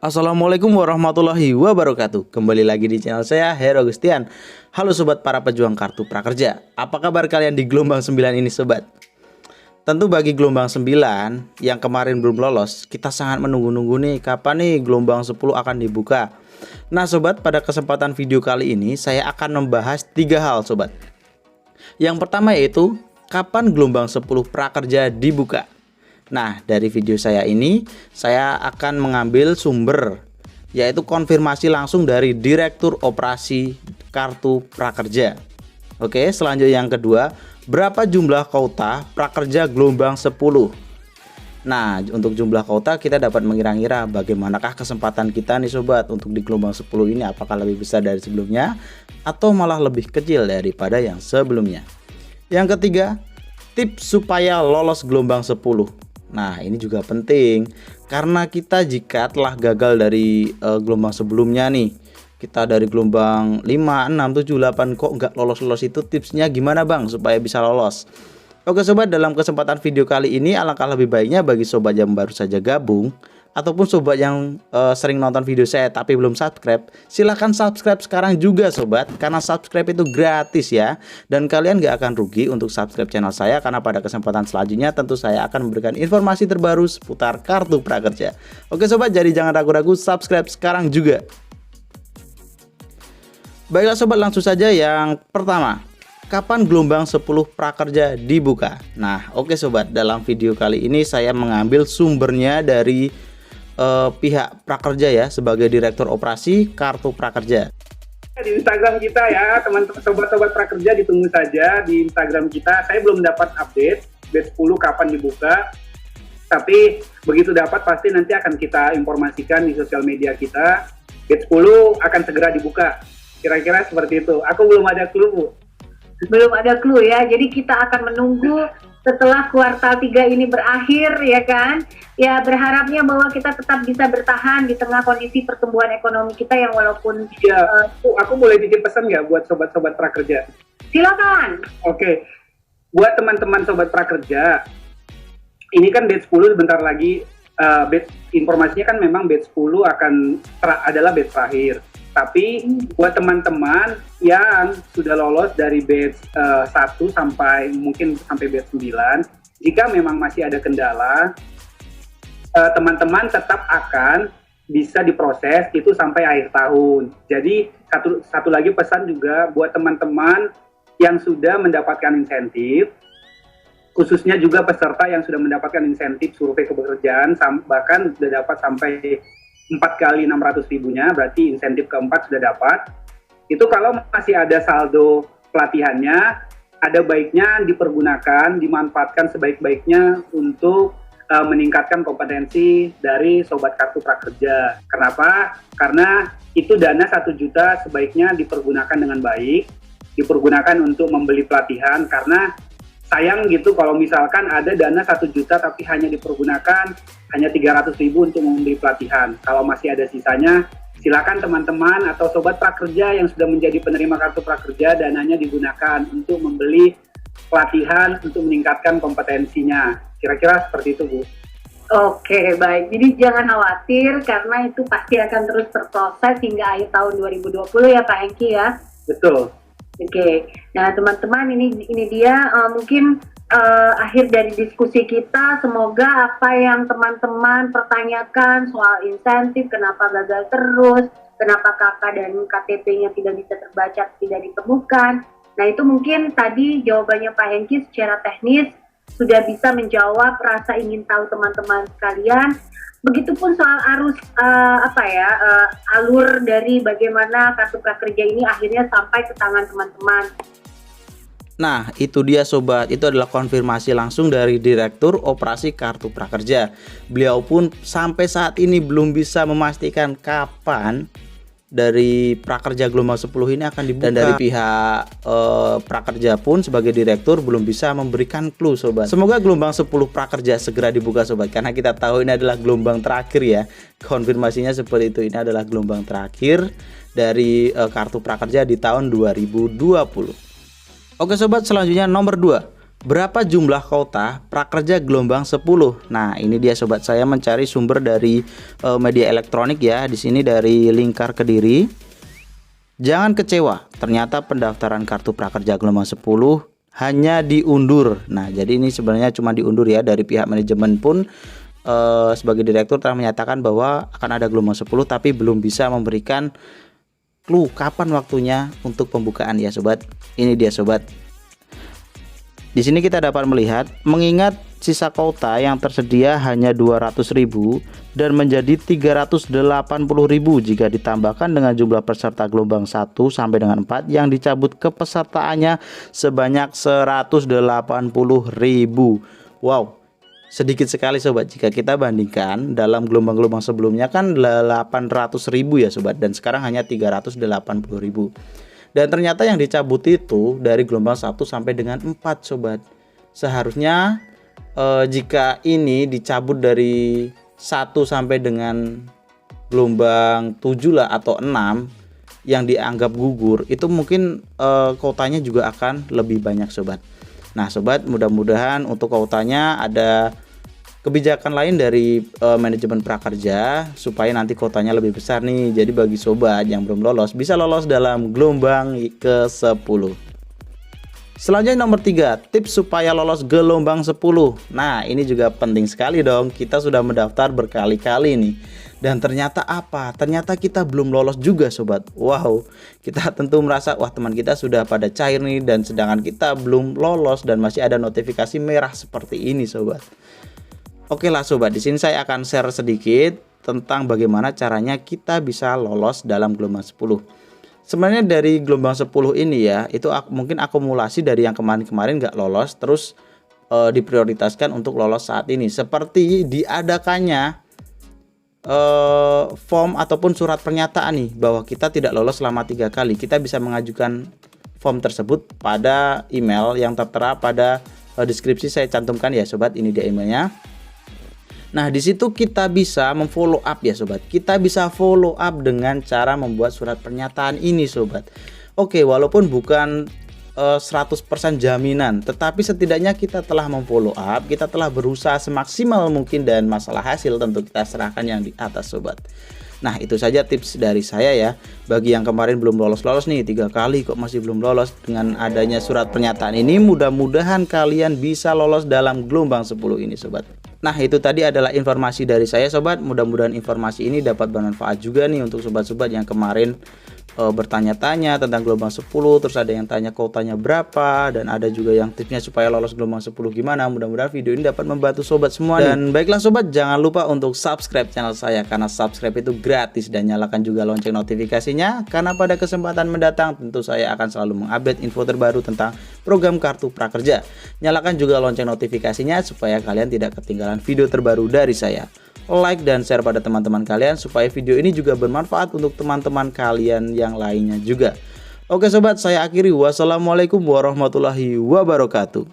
Assalamualaikum warahmatullahi wabarakatuh. Kembali lagi di channel saya, Heru Agustian. Halo sobat para pejuang kartu prakerja. Apa kabar kalian di gelombang 9 ini sobat? Tentu bagi gelombang 9 yang kemarin belum lolos, kita sangat menunggu-nunggu nih kapan nih gelombang 10 akan dibuka. Nah sobat, pada kesempatan video kali ini saya akan membahas 3 hal sobat. Yang pertama yaitu kapan gelombang 10 prakerja dibuka. Nah, dari video saya ini, saya akan mengambil sumber, yaitu konfirmasi langsung dari Direktur Operasi Kartu Prakerja. Oke, selanjutnya yang kedua, berapa jumlah kuota prakerja gelombang 10? Nah, untuk jumlah kuota kita dapat mengira-ngira bagaimanakah kesempatan kita nih sobat untuk di gelombang 10 ini, apakah lebih besar dari sebelumnya atau malah lebih kecil daripada yang sebelumnya. Yang ketiga, tips supaya lolos gelombang 10. Nah ini juga penting karena kita jika telah gagal dari gelombang sebelumnya nih, kita dari gelombang 5, 6, 7, 8 kok nggak lolos-lolos, itu tipsnya gimana bang supaya bisa lolos? Oke sobat, dalam kesempatan video kali ini alangkah lebih baiknya bagi sobat yang baru saja gabung ataupun sobat yang sering nonton video saya tapi belum subscribe, silahkan subscribe sekarang juga sobat, karena subscribe itu gratis ya, dan kalian gak akan rugi untuk subscribe channel saya, karena pada kesempatan selanjutnya tentu saya akan memberikan informasi terbaru seputar kartu prakerja. Oke sobat, jadi jangan ragu-ragu, subscribe sekarang juga. Baiklah sobat, langsung saja yang pertama, kapan gelombang 10 prakerja dibuka? Nah oke sobat, dalam video kali ini saya mengambil sumbernya dari pihak prakerja ya, sebagai Direktur Operasi Kartu Prakerja. Di Instagram kita ya, teman-teman sobat-sobat prakerja, ditunggu saja di Instagram kita. Saya belum dapat update batch 10 kapan dibuka, tapi begitu dapat pasti nanti akan kita informasikan di sosial media kita. Batch 10 akan segera dibuka, kira-kira seperti itu. Aku belum ada clue Bu. Belum ada clue ya, jadi kita akan menunggu setelah kuartal 3 ini berakhir ya kan. Ya berharapnya bahwa kita tetap bisa bertahan di tengah kondisi pertumbuhan ekonomi kita yang walaupun aku boleh titip pesan nggak buat sobat-sobat prakerja? Silakan. Oke, buat teman-teman sobat prakerja, ini kan batch 10 sebentar lagi, informasinya kan memang batch 10 adalah batch terakhir. Tapi buat teman-teman yang sudah lolos dari batch 1 sampai mungkin sampai batch 9, jika memang masih ada kendala, teman-teman tetap akan bisa diproses itu sampai akhir tahun. Jadi satu lagi pesan juga buat teman-teman yang sudah mendapatkan insentif, khususnya juga peserta yang sudah mendapatkan insentif survei kepekerjaan, bahkan sudah dapat sampai 4 kali 600.000-nya, berarti insentif keempat sudah dapat. Itu kalau masih ada saldo pelatihannya, ada baiknya dipergunakan, dimanfaatkan sebaik-baiknya untuk meningkatkan kompetensi dari sobat kartu prakerja. Kenapa? Karena itu dana 1 juta sebaiknya dipergunakan dengan baik, dipergunakan untuk membeli pelatihan, karena sayang gitu kalau misalkan ada dana 1 juta tapi hanya dipergunakan hanya 300.000 untuk membeli pelatihan. Kalau masih ada sisanya, silakan teman-teman atau sobat prakerja yang sudah menjadi penerima kartu prakerja, dananya digunakan untuk membeli pelatihan untuk meningkatkan kompetensinya. Kira-kira seperti itu Bu. Oke baik, jadi jangan khawatir karena itu pasti akan terus berproses hingga akhir tahun 2020 ya Pak Hengki ya. Betul. Oke, nah teman-teman ini dia mungkin akhir dari diskusi kita. Semoga apa yang teman-teman pertanyakan soal insentif, kenapa gagal terus, kenapa KK dan KTP-nya tidak bisa terbaca, tidak ditemukan. Nah itu mungkin tadi jawabannya Pak Hengki secara teknis sudah bisa menjawab rasa ingin tahu teman-teman sekalian. Begitupun soal arus alur dari bagaimana kartu prakerja ini akhirnya sampai ke tangan teman-teman. Nah itu dia sobat, itu adalah konfirmasi langsung dari Direktur Operasi Kartu Prakerja. Beliau pun sampai saat ini belum bisa memastikan kapan dari prakerja gelombang 10 ini akan dibuka, dan dari pihak prakerja pun sebagai direktur belum bisa memberikan clue sobat. Semoga gelombang 10 prakerja segera dibuka sobat, karena kita tahu ini adalah gelombang terakhir ya. Konfirmasinya seperti itu, ini adalah gelombang terakhir dari kartu prakerja di tahun 2020. Oke sobat, selanjutnya nomor 2. Berapa jumlah kota prakerja gelombang 10? Nah, ini dia sobat, saya mencari sumber dari media elektronik ya. Di sini dari Lingkar Kediri. Jangan kecewa, ternyata pendaftaran kartu prakerja gelombang 10 hanya diundur. Nah, jadi ini sebenarnya cuma diundur ya. Dari pihak manajemen pun sebagai direktur telah menyatakan bahwa akan ada gelombang 10 tapi belum bisa memberikan clue kapan waktunya untuk pembukaan ya sobat. Ini dia sobat. Di sini kita dapat melihat, mengingat sisa kuota yang tersedia hanya 200.000 dan menjadi 380.000 jika ditambahkan dengan jumlah peserta gelombang 1 sampai dengan 4 yang dicabut kepesertaannya sebanyak 180.000. Wow, sedikit sekali sobat jika kita bandingkan dalam gelombang-gelombang sebelumnya kan 800.000 ya sobat, dan sekarang hanya 380.000. Dan ternyata yang dicabut itu dari gelombang 1 sampai dengan 4 sobat. Seharusnya jika ini dicabut dari 1 sampai dengan gelombang 7 lah atau 6 yang dianggap gugur, itu mungkin kuotanya juga akan lebih banyak sobat. Nah sobat, mudah-mudahan untuk kuotanya ada kebijakan lain dari manajemen prakerja supaya nanti kuotanya lebih besar nih. Jadi bagi sobat yang belum lolos bisa lolos dalam gelombang ke-10. Selanjutnya nomor 3, tips supaya lolos gelombang 10. Nah, ini juga penting sekali dong. Kita sudah mendaftar berkali-kali nih. Dan ternyata apa? Ternyata kita belum lolos juga sobat. Wow, kita tentu merasa wah teman kita sudah pada cair nih, dan sedangkan kita belum lolos dan masih ada notifikasi merah seperti ini sobat. Oke lah sobat, di sini saya akan share sedikit tentang bagaimana caranya kita bisa lolos dalam gelombang 10. Sebenarnya dari gelombang 10 ini ya, itu mungkin akumulasi dari yang kemarin-kemarin nggak lolos, terus diprioritaskan untuk lolos saat ini. Seperti diadakannya form ataupun surat pernyataan nih, bahwa kita tidak lolos selama 3 kali. Kita bisa mengajukan form tersebut pada email yang tertera pada deskripsi saya cantumkan ya sobat, ini dia emailnya. Nah, di situ kita bisa memfollow up ya sobat. Kita bisa follow up dengan cara membuat surat pernyataan ini sobat. Oke, walaupun bukan 100% jaminan, tetapi setidaknya kita telah memfollow up, kita telah berusaha semaksimal mungkin, dan masalah hasil tentu kita serahkan yang di atas sobat. Nah, itu saja tips dari saya ya. Bagi yang kemarin belum lolos-lolos nih 3 kali kok masih belum lolos, dengan adanya surat pernyataan ini mudah-mudahan kalian bisa lolos dalam gelombang 10 ini sobat. Nah, itu tadi adalah informasi dari saya sobat. Mudah-mudahan informasi ini dapat bermanfaat juga nih untuk sobat-sobat yang kemarin bertanya-tanya tentang gelombang 10, terus ada yang tanya kuotanya berapa, dan ada juga yang tipsnya supaya lolos gelombang 10 gimana. Mudah-mudahan video ini dapat membantu sobat semua nih. Dan baiklah sobat, jangan lupa untuk subscribe channel saya, karena subscribe itu gratis, dan nyalakan juga lonceng notifikasinya, karena pada kesempatan mendatang tentu saya akan selalu mengupdate info terbaru tentang program kartu prakerja. Nyalakan juga lonceng notifikasinya supaya kalian tidak ketinggalan video terbaru dari saya. Like dan share pada teman-teman kalian supaya video ini juga bermanfaat untuk teman-teman kalian yang lainnya juga. Oke sobat, saya akhiri. Wassalamualaikum warahmatullahi wabarakatuh.